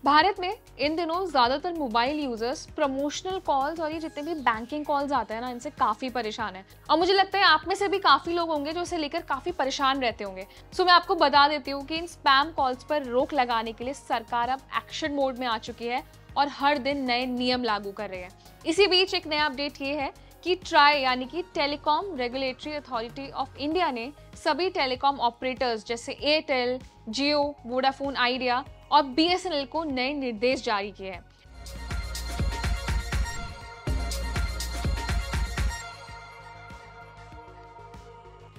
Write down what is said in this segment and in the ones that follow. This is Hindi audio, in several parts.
भारत में इन दिनों ज़्यादातर मोबाइल यूजर्स प्रमोशनल कॉल्स और ये जितने भी बैंकिंग कॉल्स आते हैं ना, इनसे काफ़ी परेशान है। और मुझे लगता है आप में से भी काफ़ी लोग होंगे जो इसे लेकर काफ़ी परेशान रहते होंगे। सो मैं आपको बता देती हूँ कि इन स्पैम कॉल्स पर रोक लगाने के लिए सरकार अब एक्शन मोड में आ चुकी है और हर दिन नए नियम लागू कर रहे हैं। इसी बीच एक नया अपडेट ये है कि ट्राई यानी कि telecom regulatory authority of India ने सभी टेलीकॉम ऑपरेटर्स जैसे एयरटेल, जियो, वोडाफोन आइडिया और बीएसएनएल को नए निर्देश जारी किए हैं।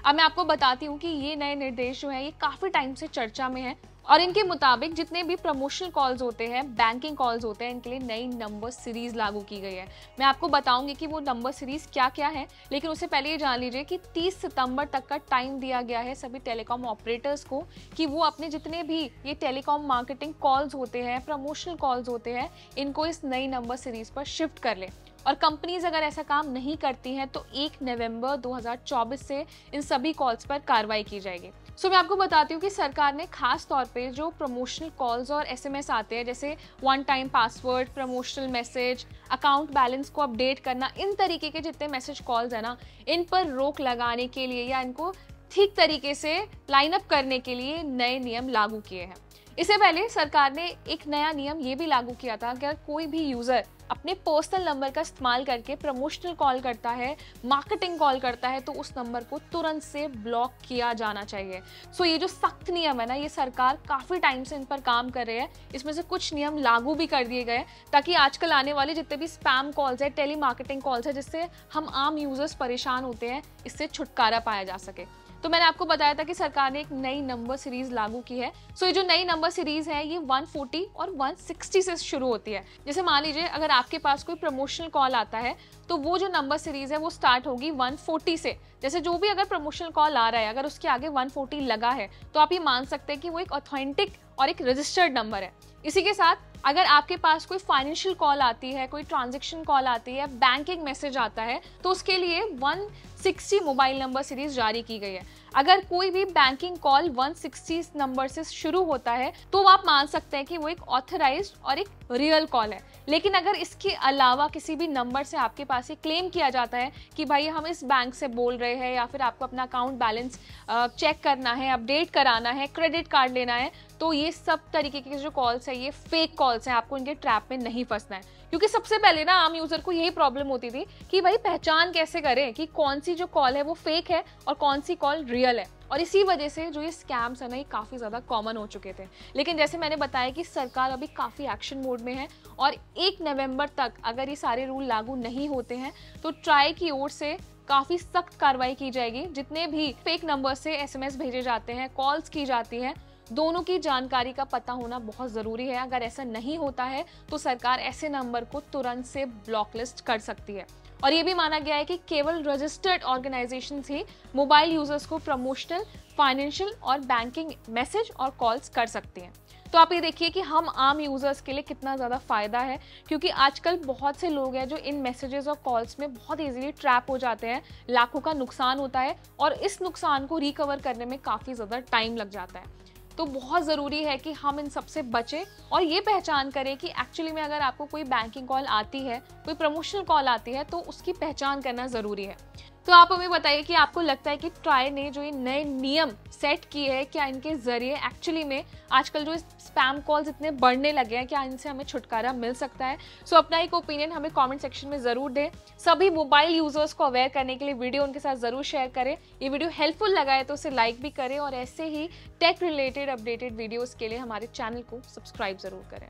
अब मैं आपको बताती हूँ कि ये नए निर्देश जो है ये काफी टाइम से चर्चा में है और इनके मुताबिक जितने भी प्रमोशनल कॉल्स होते हैं, बैंकिंग कॉल्स होते हैं, इनके लिए नई नंबर सीरीज लागू की गई है। मैं आपको बताऊंगी कि वो नंबर सीरीज क्या क्या है, लेकिन उससे पहले ये जान लीजिए कि 30 सितंबर तक का टाइम दिया गया है सभी टेलीकॉम ऑपरेटर्स को कि वो अपने जितने भी ये टेलीकॉम मार्केटिंग कॉल्स होते हैं, प्रमोशनल कॉल्स होते हैं, इनको इस नई नंबर सीरीज पर शिफ्ट कर ले। और कंपनीज अगर ऐसा काम नहीं करती हैं तो 1 नवंबर 2024 से इन सभी कॉल्स पर कार्रवाई की जाएगी। मैं आपको बताती हूँ कि सरकार ने खास तौर पे जो प्रमोशनल कॉल्स और एसएमएस आते हैं, जैसे one time password, promotional message, account balance को अपडेट करना, इन तरीके के जितने मैसेज कॉल्स है ना, इन पर रोक लगाने के लिए या इनको ठीक तरीके से लाइन अप करने के लिए नए नियम लागू किए हैं। इससे पहले सरकार ने एक नया नियम ये भी लागू किया था कि अगर कोई भी यूजर अपने पर्सनल नंबर का इस्तेमाल करके प्रमोशनल कॉल करता है, मार्केटिंग कॉल करता है, तो उस नंबर को तुरंत से ब्लॉक किया जाना चाहिए। ये जो सख्त नियम है ना, ये सरकार काफ़ी टाइम से इन पर काम कर रही है। इसमें से कुछ नियम लागू भी कर दिए गए ताकि आजकल आने वाले जितने भी स्पैम कॉल्स है, टेली मार्केटिंग कॉल्स है, जिससे हम आम यूजर्स परेशान होते हैं, इससे छुटकारा पाया जा सके। तो मैंने आपको बताया था कि सरकार ने एक नई नंबर सीरीज लागू की है। ये जो नई नंबर सीरीज है ये 140 और 160 से शुरू होती है। जैसे मान लीजिए अगर आपके पास कोई प्रमोशनल कॉल आता है तो वो जो नंबर सीरीज है वो स्टार्ट होगी 140 से। जैसे जो भी अगर प्रमोशनल कॉल आ रहा है, अगर उसके आगे 140 लगा है तो आप ये मान सकते हैं कि वो एक ऑथेंटिक और एक रजिस्टर्ड नंबर है। इसी के साथ अगर आपके पास कोई फाइनेंशियल कॉल आती है, कोई ट्रांजैक्शन कॉल आती है, बैंकिंग मैसेज आता है, तो उसके लिए 160 मोबाइल नंबर सीरीज जारी की गई है। अगर कोई भी बैंकिंग कॉल 160 नंबर से शुरू होता है तो आप मान सकते हैं कि वो एक ऑथराइज्ड और एक रियल कॉल है। लेकिन अगर इसके अलावा किसी भी नंबर से आपके पास ये क्लेम किया जाता है कि भाई हम इस बैंक से बोल रहे हैं, या फिर आपको अपना अकाउंट बैलेंस चेक करना है, अपडेट कराना है, क्रेडिट कार्ड लेना है, तो ये सब तरीके के जो कॉल्स है ये फेक कॉल्स हैं। आपको इनके ट्रैप में नहीं फंसना है, क्योंकि सबसे पहले ना आम यूजर को यही प्रॉब्लम होती थी कि भाई पहचान कैसे करें कि कौन सी जो कॉल है वो फेक है और कौन सी कॉल रियल है। और इसी वजह से जो ये स्कैम्स है ना, ये काफ़ी ज़्यादा कॉमन हो चुके थे। लेकिन जैसे मैंने बताया कि सरकार अभी काफ़ी एक्शन मोड में है और 1 नवंबर तक अगर ये सारे रूल लागू नहीं होते हैं तो ट्राई की ओर से काफ़ी सख्त कार्रवाई की जाएगी। जितने भी फेक नंबर से एसएमएस भेजे जाते हैं, कॉल्स की जाती हैं, दोनों की जानकारी का पता होना बहुत ज़रूरी है। अगर ऐसा नहीं होता है तो सरकार ऐसे नंबर को तुरंत से ब्लॉकलिस्ट कर सकती है। और ये भी माना गया है कि केवल रजिस्टर्ड ऑर्गेनाइजेशंस ही मोबाइल यूजर्स को प्रमोशनल, फाइनेंशियल और बैंकिंग मैसेज और कॉल्स कर सकती हैं। तो आप ये देखिए कि हम आम यूजर्स के लिए कितना ज़्यादा फ़ायदा है, क्योंकि आजकल बहुत से लोग हैं जो इन मैसेजेस और कॉल्स में बहुत इजीली ट्रैप हो जाते हैं। लाखों का नुकसान होता है और इस नुकसान को रिकवर करने में काफ़ी ज़्यादा टाइम लग जाता है। तो बहुत ज़रूरी है कि हम इन सबसे बचें और ये पहचान करें कि एक्चुअली में अगर आपको कोई बैंकिंग कॉल आती है, कोई प्रमोशनल कॉल आती है, तो उसकी पहचान करना ज़रूरी है। तो आप हमें बताइए कि आपको लगता है कि ट्राई ने जो ये नए नियम सेट किए हैं, क्या इनके ज़रिए एक्चुअली में आजकल जो स्पैम कॉल्स इतने बढ़ने लगे हैं, क्या इनसे हमें छुटकारा मिल सकता है? अपना एक ओपिनियन हमें कमेंट सेक्शन में ज़रूर दें। सभी मोबाइल यूज़र्स को अवेयर करने के लिए वीडियो उनके साथ ज़रूर शेयर करें। ये वीडियो हेल्पफुल लगा है तो उसे लाइक भी करें और ऐसे ही टेक रिलेटेड अपडेटेड वीडियोज़ के लिए हमारे चैनल को सब्सक्राइब ज़रूर करें।